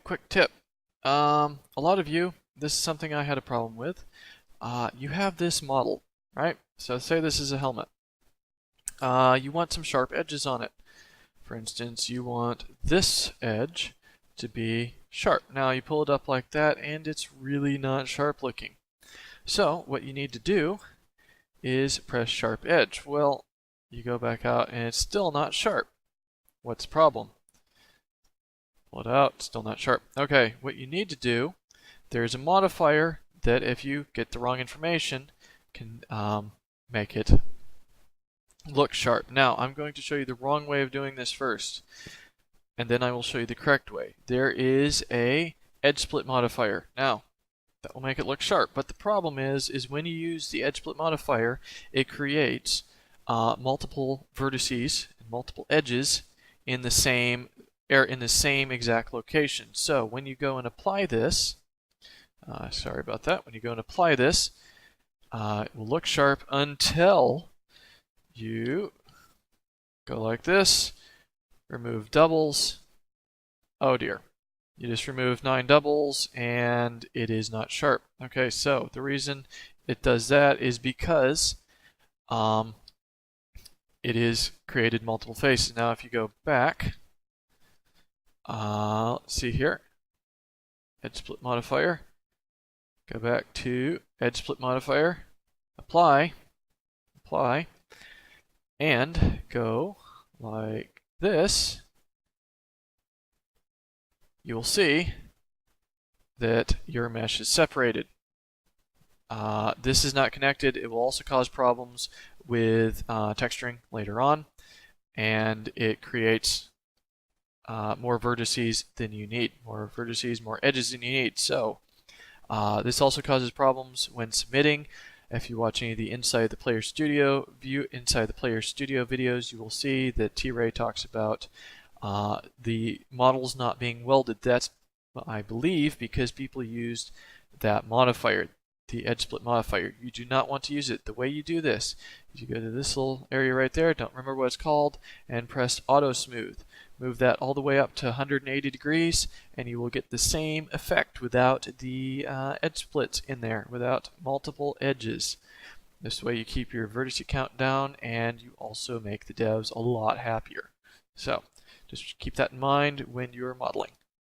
quick tip. A lot of you, this is something I had a problem with. You have this model, right? So say this is a helmet. You want some sharp edges on it. For instance, you want this edge to be sharp. Now you pull it up like that and it's really not sharp looking. So what you need to do is press sharp edge. Well, you go back out and it's still not sharp. What's the problem? Pull it out, still not sharp. Okay, what you need to do, there's a modifier that if you get the wrong information can make it look sharp. Now I'm going to show you the wrong way of doing this first, and then I will show you the correct way. There is a edge split modifier. Now that will make it look sharp, but the problem is when you use the edge split modifier, it creates multiple vertices and multiple edges in the same exact location. So when you go and apply this, sorry about that, when you go and apply this, it will look sharp until you go like this, remove doubles. Oh dear, you just removed 9 doubles and it is not sharp. Okay, so the reason it does that is because it is created multiple faces. Now if you go back, let's see here, edge split modifier, go back to edge split modifier, apply, and go like this, you will see that your mesh is separated. This is not connected. It will also cause problems with texturing later on, and it creates more vertices than you need, more edges than you need. So this also causes problems when submitting. If you watch any of the Inside the Player Studio videos, you will see that T-Ray talks about the models not being welded. That's, I believe, because people used that modifier, the edge split modifier. You do not want to use it. The way you do this is you go to this little area right there, don't remember what it's called, and press auto smooth. Move that all the way up to 180 degrees and you will get the same effect without the edge splits in there, without multiple edges. This way you keep your vertex count down and you also make the devs a lot happier. So just keep that in mind when you're modeling.